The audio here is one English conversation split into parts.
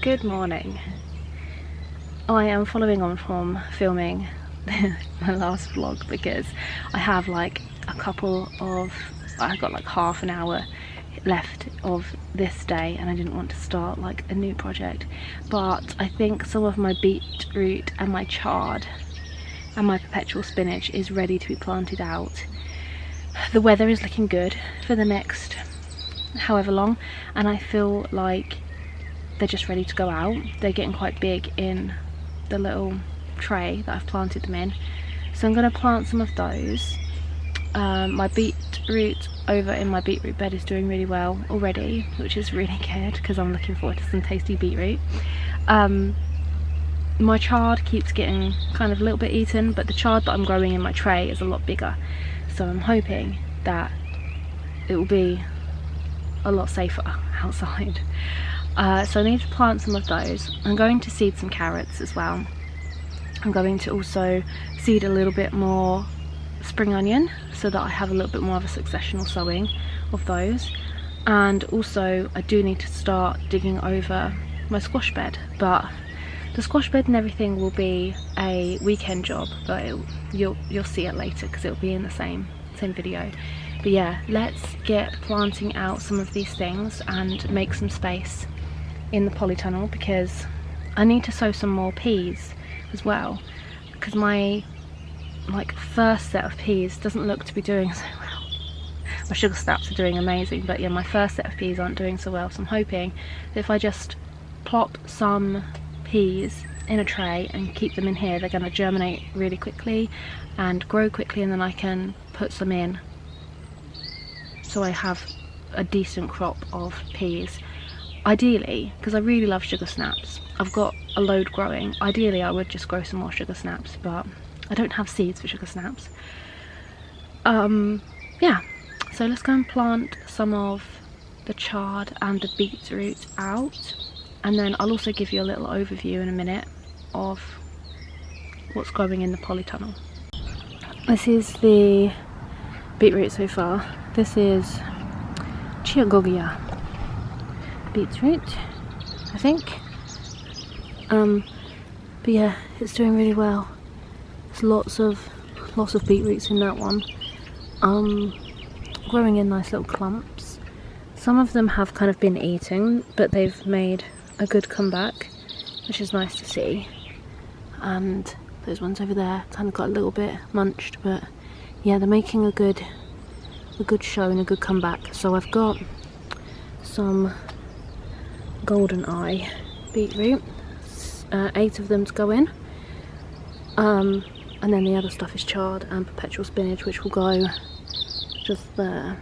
Good morning. I am following on from filming my last vlog because I have like I've got like half an hour left of this day and I didn't want to start like a new project, but I think some of my beetroot and my chard and my perpetual spinach is ready to be planted out. The weather is looking good for the next however long, and I feel like they're just ready to go out. They're getting quite big in the little tray that I've planted them in, so I'm going to plant some of those. My beetroot over in my beetroot bed is doing really well already, which is really good because I'm looking forward to some tasty beetroot. My chard keeps getting kind of a little bit eaten, but the chard that I'm growing in my tray is a lot bigger, so I'm hoping that it will be a lot safer outside. So I need to plant some of those. I'm going to seed some carrots as well. I'm going to also seed a little bit more spring onion so that I have a little bit more of a successional sowing of those. And also I do need to start digging over my squash bed, but the squash bed and everything will be a weekend job, but you'll see it later because it'll be in the same video. But yeah, let's get planting out some of these things and make some space in the polytunnel because I need to sow some more peas as well, because my first set of peas doesn't look to be doing so well. My sugar snaps are doing amazing, but yeah, my first set of peas aren't doing so well, so I'm hoping that if I just plop some peas in a tray and keep them in here, they're going to germinate really quickly and grow quickly, and then I can put some in so I have a decent crop of peas. Ideally, because I really love sugar snaps, I've got a load growing. Ideally I would just grow some more sugar snaps, but I don't have seeds for sugar snaps. Yeah, so let's go and plant some of the chard and the beetroot out, and then I'll also give you a little overview in a minute of what's growing in the polytunnel. This is the beetroot so far. This is Chard beetroot, I think. But yeah, it's doing really well. There's lots of beetroots in that one. Growing in nice little clumps. Some of them have kind of been eaten, but they've made a good comeback, which is nice to see. And those ones over there kind of got a little bit munched, but yeah, they're making a good show and a good comeback. So I've got some golden eye beetroot, 8 of them to go in, and then the other stuff is chard and perpetual spinach, which will go just there.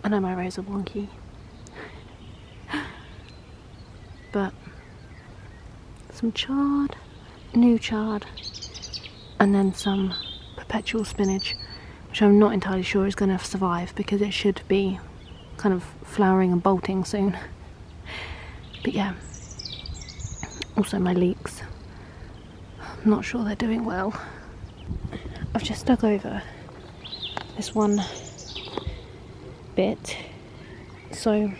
I know my rows are wonky, but some chard, new chard, and then some perpetual spinach, which I'm not entirely sure is going to survive because it should be kind of flowering and bolting soon. But yeah, also my leeks, I'm not sure they're doing well. I've just dug over this one bit, so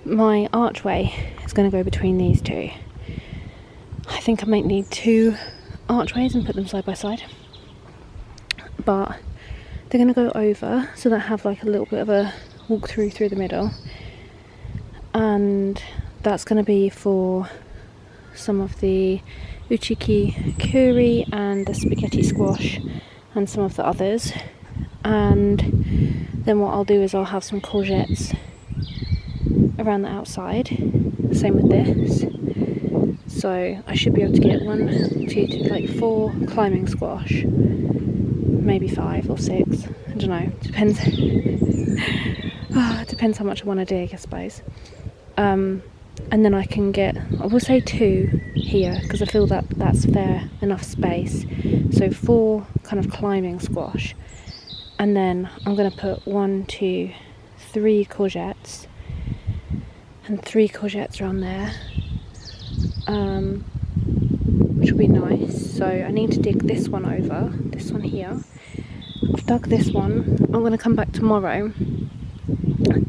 my archway is going to go between these two. I think I might need 2 archways and put them side by side, but they're going to go over so that I have like a little bit of a walk through the middle, and that's going to be for some of the uchiki curry and the spaghetti squash and some of the others, and then what I'll do is I'll have some courgettes around the outside, same with this. So I should be able to get 1, 2, 3, like 4 climbing squash, maybe 5 or 6, I don't know, depends. Depends how much I want to dig, I suppose. And then I can get, I will say 2 here, because I feel that that's fair enough space. So 4 kind of climbing squash, and then I'm going to put 1, 2, 3 courgettes, and 3 courgettes around there, which will be nice. So I need to dig this one over, this one here. I've dug this one. I'm going to come back tomorrow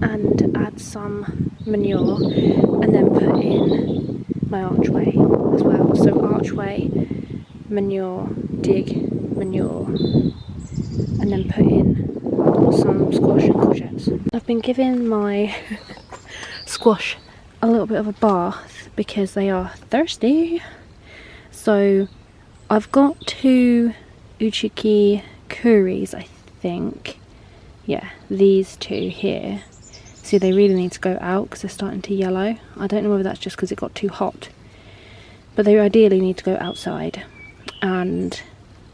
and add some manure and then put in my archway as well. So archway, manure, dig, manure, and then put in some squash and courgettes. I've been giving my squash a little bit of a bath because they are thirsty. So I've got 2 uchiki curries, I think. Yeah, these 2 here. See, they really need to go out because they're starting to yellow. I don't know whether that's just because it got too hot, but they ideally need to go outside, and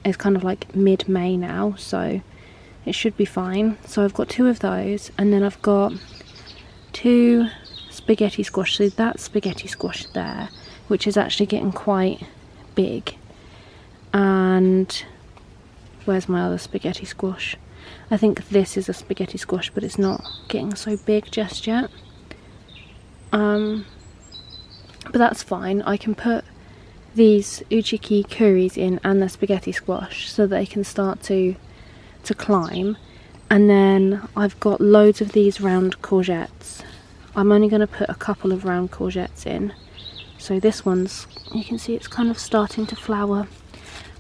it's kind of like mid-May now, so it should be fine. So I've got 2 of those, and then I've got 2 spaghetti squash. So that spaghetti squash there, which is actually getting quite big, and where's my other spaghetti squash? I think this is a spaghetti squash, but it's not getting so big just yet. But that's fine. I can put these uchiki curries in and the spaghetti squash so they can start to climb. And then I've got loads of these round courgettes. I'm only going to put a couple of round courgettes in. So this one's, you can see it's kind of starting to flower.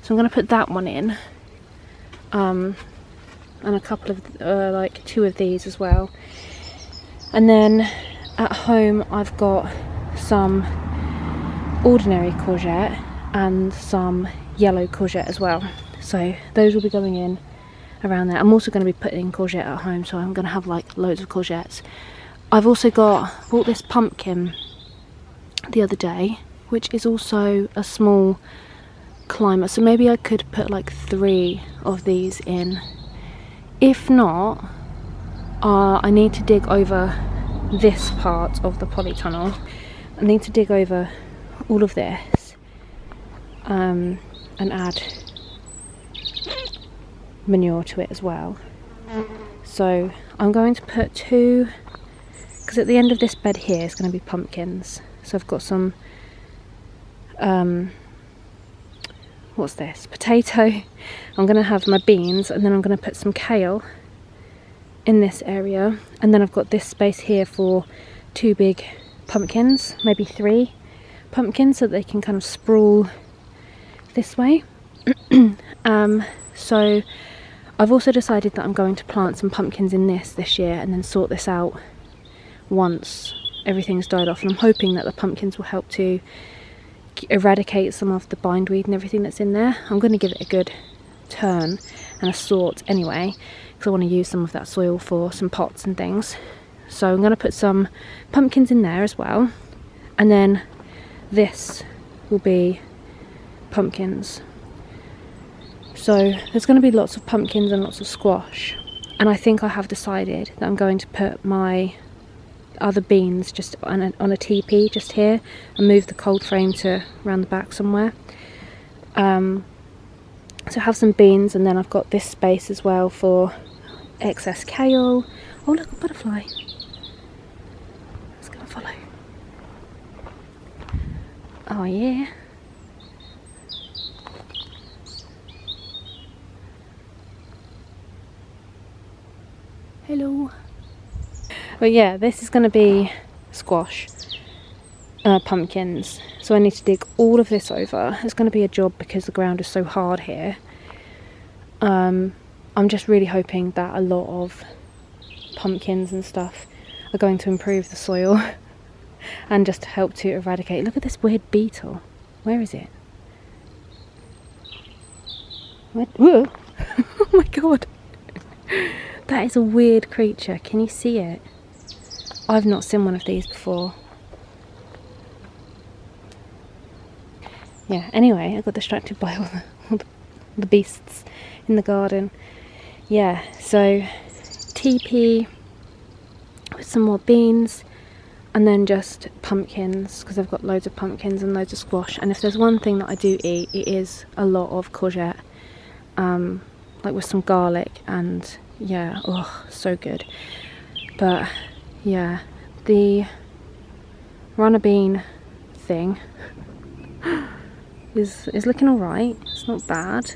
So I'm going to put that one in. And a couple of, like 2 of these as well. And then at home I've got some ordinary courgette and some yellow courgette as well. So those will be going in around there. I'm also going to be putting courgette at home, so I'm going to have like loads of courgettes. I've also bought this pumpkin the other day, which is also a small climber. So maybe I could put like 3 of these in. If not, I need to dig over this part of the polytunnel. I need to dig over all of this and add manure to it as well. So I'm going to put 2, because at the end of this bed here is going to be pumpkins. So I've got some, what's this? Potato. I'm going to have my beans, and then I'm going to put some kale in this area. And then I've got this space here for 2 big pumpkins, maybe 3 pumpkins, so that they can kind of sprawl this way. So I've also decided that I'm going to plant some pumpkins in this year and then sort this out once everything's died off. And I'm hoping that the pumpkins will help to eradicate some of the bindweed and everything that's in there. I'm going to give it a good turn and a sort anyway, because I want to use some of that soil for some pots and things. So I'm going to put some pumpkins in there as well, and then this will be pumpkins. So there's going to be lots of pumpkins and lots of squash, and I think I have decided that I'm going to put my other beans just on a teepee just here and move the cold frame to around the back somewhere. So I have some beans, and then I've got this space as well for excess kale. Oh look, a butterfly. It's gonna follow. Oh yeah. Hello. But yeah, this is going to be squash, pumpkins. So I need to dig all of this over. It's going to be a job because the ground is so hard here. I'm just really hoping that a lot of pumpkins and stuff are going to improve the soil. and just help to eradicate. Look at this weird beetle. Where is it? Whoa. Oh my god. That is a weird creature. Can you see it? I've not seen one of these before. Yeah, anyway, I got distracted by all the beasts in the garden. Yeah, so TP with some more beans, and then just pumpkins, because I've got loads of pumpkins and loads of squash. And if there's one thing that I do eat, it is a lot of courgette, like with some garlic, and yeah, oh, so good. But yeah, the runner bean thing is looking alright. It's not bad.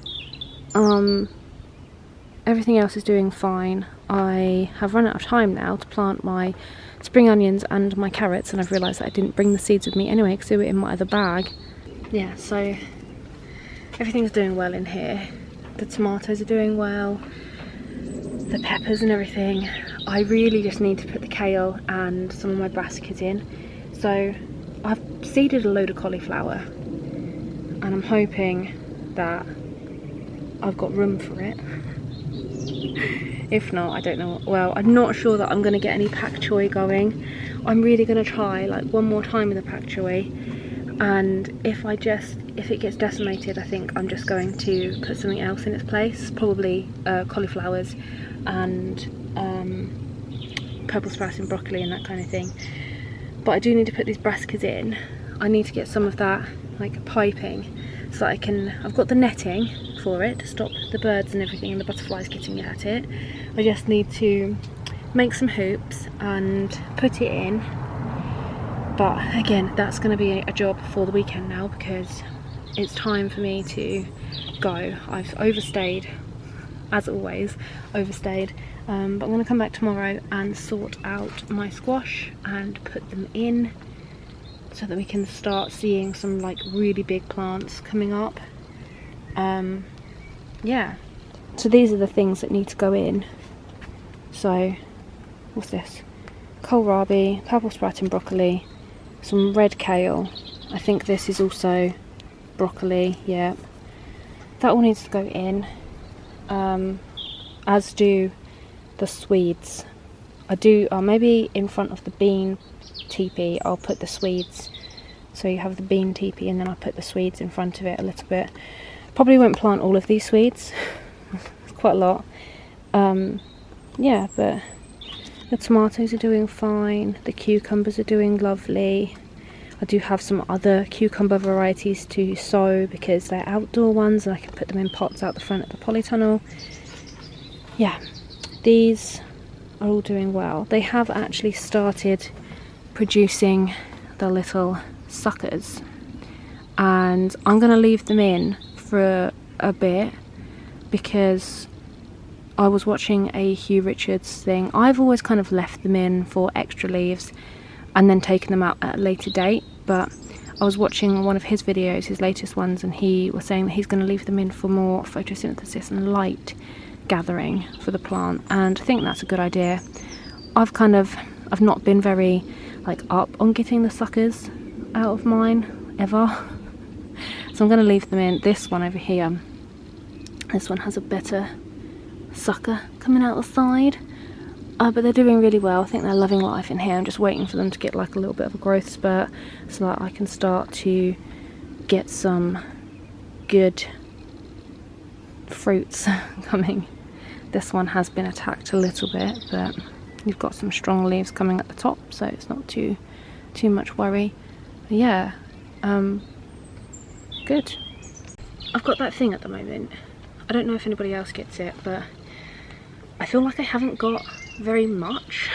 Everything else is doing fine. I have run out of time now to plant my spring onions and my carrots, and I've realised that I didn't bring the seeds with me anyway because they were in my other bag. Yeah, so everything's doing well in here. The tomatoes are doing well, the peppers and everything. I really just need to put the kale and some of my brassicas in. So I've seeded a load of cauliflower, and I'm hoping that I've got room for it. If not, I don't know. Well, I'm not sure that I'm going to get any pak choy going. I'm really going to try like one more time with the pak choy, and if it gets decimated, I think I'm just going to put something else in its place, probably cauliflowers and purple sprouting broccoli and that kind of thing. But I do need to put these brassicas in. I need to get some of that like piping so that I can, I've got the netting for it to stop the birds and everything and the butterflies getting at it. I just need to make some hoops and put it in. But again, that's going to be a job for the weekend now, because it's time for me to go. I've overstayed, as always, overstayed. But I'm going to come back tomorrow and sort out my squash and put them in, so that we can start seeing some like really big plants coming up. Yeah, so these are the things that need to go in. So what's this? Kohlrabi, purple sprouting broccoli, some red kale. I think this is also broccoli. Yeah, that all needs to go in, as do the Swedes. I do maybe in front of the bean teepee I'll put the Swedes, so you have the bean teepee and then I'll put the Swedes in front of it a little bit. Probably won't plant all of these Swedes. It's quite a lot. Yeah, but the tomatoes are doing fine, the cucumbers are doing lovely. I do have some other cucumber varieties to sow because they're outdoor ones and I can put them in pots out the front of the polytunnel. Yeah, these are all doing well. They have actually started producing the little suckers, and I'm going to leave them in for a bit because I was watching a Hugh Richards thing. I've always kind of left them in for extra leaves and then taken them out at a later date, but I was watching one of his videos, his latest ones, and he was saying that he's going to leave them in for more photosynthesis and light gathering for the plant, and I think that's a good idea. I've not been very like up on getting the suckers out of mine ever, so I'm going to leave them in. This one over here, this one has a better sucker coming out the side, but they're doing really well. I think they're loving life in here. I'm just waiting for them to get like a little bit of a growth spurt so that I can start to get some good fruits coming. This one has been attacked a little bit, but you've got some strong leaves coming at the top, so it's not too much worry. But yeah, good. I've got that thing at the moment. I don't know if anybody else gets it, but I feel like I haven't got very much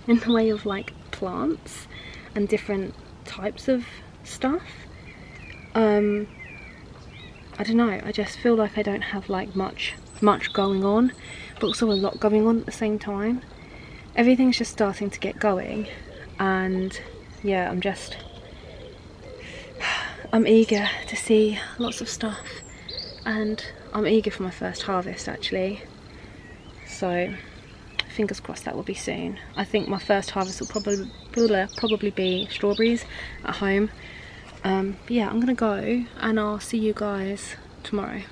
in the way of like plants and different types of stuff. I don't know, I just feel like I don't have like much going on, but also a lot going on at the same time. Everything's just starting to get going, and yeah, I'm eager to see lots of stuff, and I'm eager for my first harvest actually. So fingers crossed that will be soon. I think my first harvest will probably be strawberries at home. But yeah, I'm gonna go and I'll see you guys tomorrow.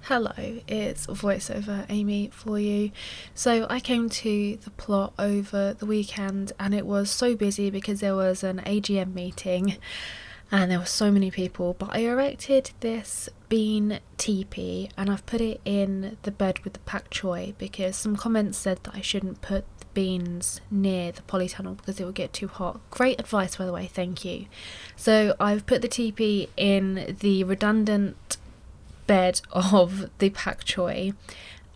Hello, it's voiceover Amy for you. So I came to the plot over the weekend and it was so busy because there was an AGM meeting and there were so many people, but I erected this bean teepee and I've put it in the bed with the pak choi because some comments said that I shouldn't put the beans near the polytunnel because it would get too hot. Great advice, by the way, thank you. So I've put the teepee in the redundant bed of the pak choi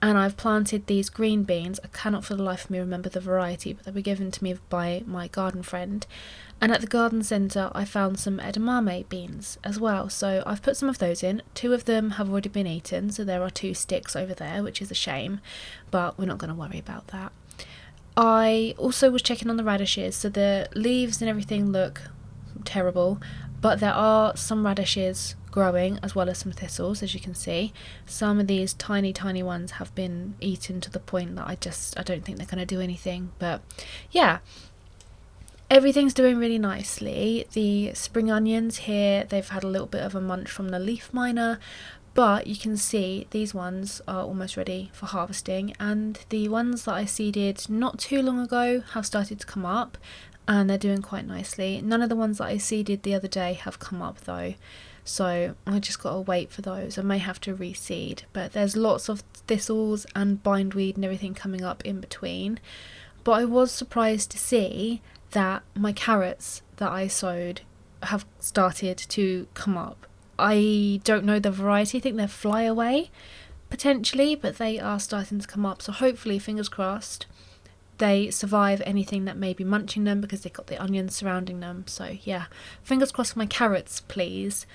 and I've planted these green beans. I cannot for the life of me remember the variety, but they were given to me by my garden friend. And at the garden centre I found some edamame beans as well, so I've put some of those in. 2 of them have already been eaten, so there are 2 sticks over there, which is a shame, but we're not going to worry about that. I also was checking on the radishes, so the leaves and everything look terrible, but there are some radishes growing as well as some thistles, as you can see. Some of these tiny ones have been eaten to the point that I don't think they're going to do anything, but yeah. Everything's doing really nicely. The spring onions here, they've had a little bit of a munch from the leaf miner, but you can see these ones are almost ready for harvesting, and the ones that I seeded not too long ago have started to come up and they're doing quite nicely. None of the ones that I seeded the other day have come up though, so I just gotta wait for those. I may have to reseed, but there's lots of thistles and bindweed and everything coming up in between. But I was surprised to see that my carrots that I sowed have started to come up. I don't know the variety, I think they're flyaway potentially, but they are starting to come up, so hopefully, fingers crossed, they survive anything that may be munching them because they've got the onions surrounding them. So yeah, fingers crossed for my carrots please.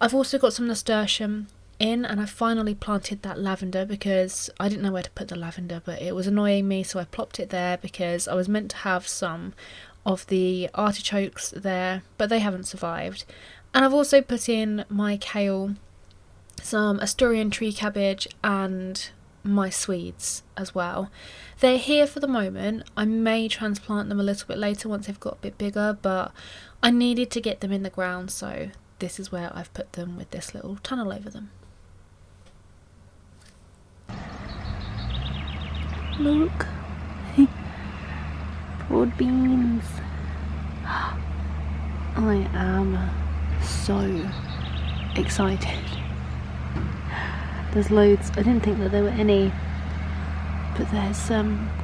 I've also got some nasturtium in and I finally planted that lavender because I didn't know where to put the lavender, but it was annoying me, so I plopped it there because I was meant to have some of the artichokes there, but they haven't survived. And I've also put in my kale, some Asturian tree cabbage and my Swedes as well. They're here for the moment. I may transplant them a little bit later once they've got a bit bigger, but I needed to get them in the ground, so this is where I've put them with this little tunnel over them. Look, broad beans. I am so excited. There's loads. I didn't think that there were any, but there's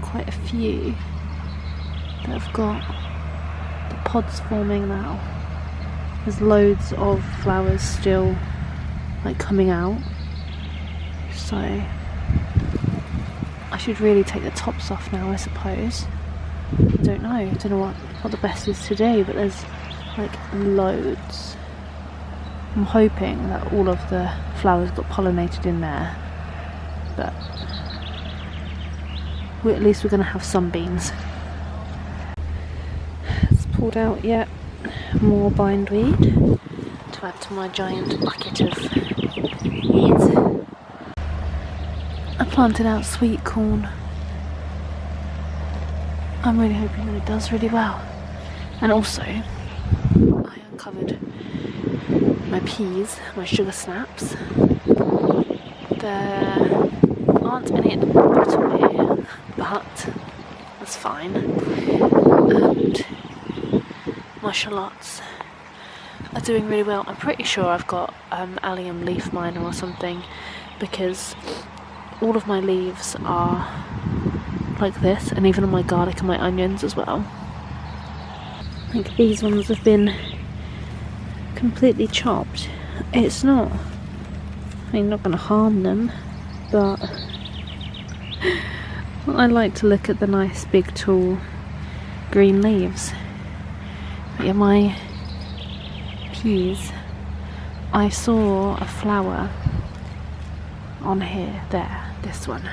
quite a few that have got the pods forming now. There's loads of flowers still like coming out, so I should really take the tops off now, I suppose. I don't know what the best is to do, but there's like loads. I'm hoping that all of the flowers got pollinated in there, but at least we're going to have some beans. It's pulled out yet more bindweed to add to my giant bucket of weeds. I planted out sweet corn. I'm really hoping that it does really well. And also, I uncovered my peas, my sugar snaps. There aren't any at the bottom here, but that's fine. And my shallots are doing really well. I'm pretty sure I've got allium leaf miner or something, because all of my leaves are like this, and even on my garlic and my onions as well. Like these ones have been completely chopped. It's not, not going to harm them, but I like to look at the nice big tall green leaves. But yeah, my peas, I saw a flower on here, there, this one.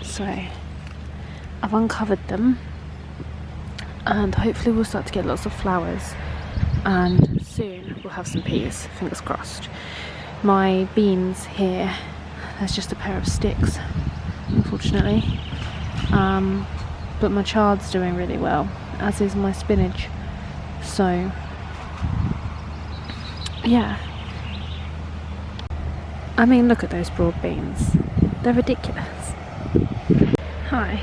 So I've uncovered them and hopefully we'll start to get lots of flowers and soon we'll have some peas, fingers crossed. My beans here, there's just a pair of sticks. Awful unfortunately. But my chard's doing really well, as is my spinach. So yeah, I mean, look at those broad beans, they're ridiculous. Hi.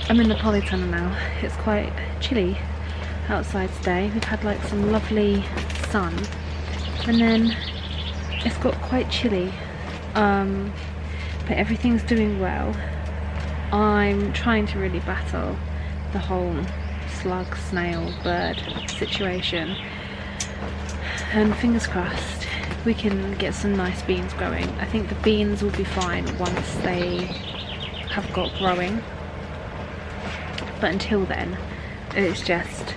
I'm in the polytunnel now. It's quite chilly outside today. We've had like some lovely sun, and then it's got quite chilly, but everything's doing well. I'm trying to really battle the whole slug, snail, bird situation, and fingers crossed we can get some nice beans growing. I think the beans will be fine once they have got growing, but until then it's just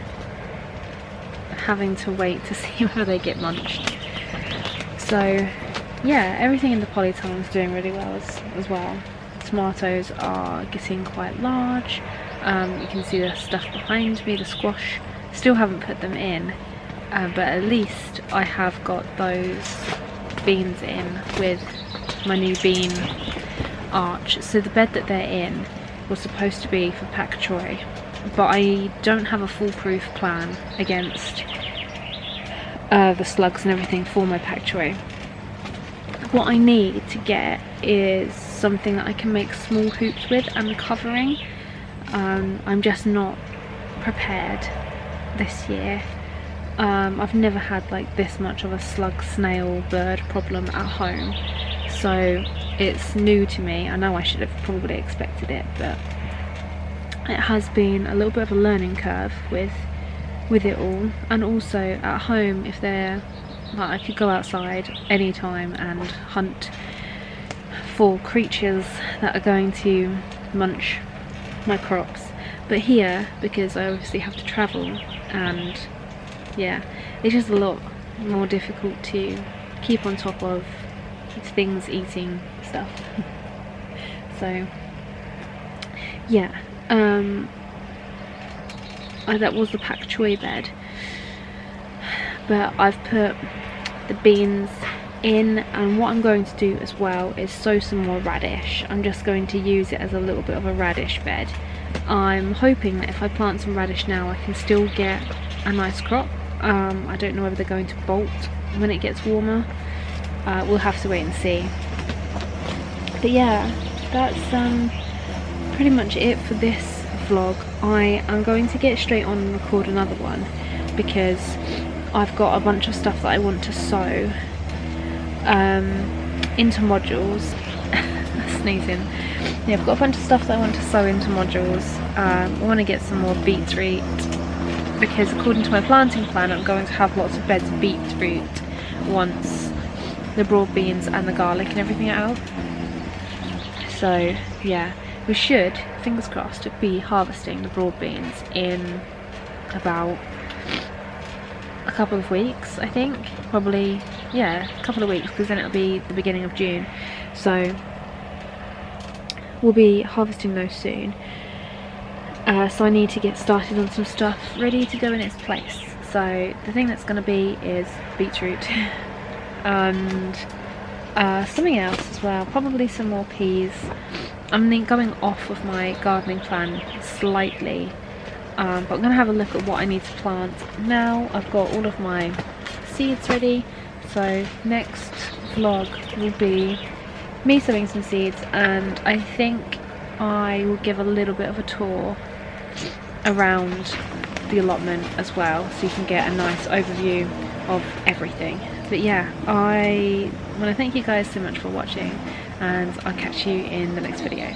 having to wait to see whether they get munched. So yeah, everything in the polytunnel is doing really well as well. Tomatoes are getting quite large. You can see the stuff behind me, the squash. Still haven't put them in, but at least I have got those beans in with my new bean arch. So the bed that they're in was supposed to be for pak choi, but I don't have a foolproof plan against the slugs and everything for my pak choi. What I need to get is something that I can make small hoops with and the covering. I'm just not prepared this year. I've never had like this much of a slug, snail, bird problem at home, so it's new to me. I know I should have probably expected it, but it has been a little bit of a learning curve with it all. And also at home, if they're like, I could go outside anytime and hunt for creatures that are going to munch my crops, but here, because I obviously have to travel, and yeah, it's just a lot more difficult to keep on top of things eating stuff. So yeah, that was the pak choi bed, but I've put the beans in, and what I'm going to do as well is sow some more radish. I'm just going to use it as a little bit of a radish bed. I'm hoping that if I plant some radish now I can still get a nice crop. I don't know whether they're going to bolt when it gets warmer. We'll have to wait and see. But yeah, that's pretty much it for this vlog. I am going to get straight on and record another one because I've got a bunch of stuff that I want to sow into modules. Sneezing. Yeah, I've got a bunch of stuff that I want to sow into modules. I want to get some more beetroot because according to my planting plan I'm going to have lots of beds of beetroot once the broad beans and the garlic and everything are out. So yeah, we should, fingers crossed, be harvesting the broad beans in about a couple of weeks, I think. Probably, yeah, a couple of weeks, because then it'll be the beginning of June. So we'll be harvesting those soon. So I need to get started on some stuff ready to go in its place. So the thing that's going to be is beetroot and something else as well, probably some more peas. I'm going off of my gardening plan slightly, but I'm going to have a look at what I need to plant. Now I've got all of my seeds ready, so next vlog will be me sowing some seeds, and I think I will give a little bit of a tour around the allotment as well, so you can get a nice overview of everything. But yeah, I want to thank you guys so much for watching, and I'll catch you in the next video.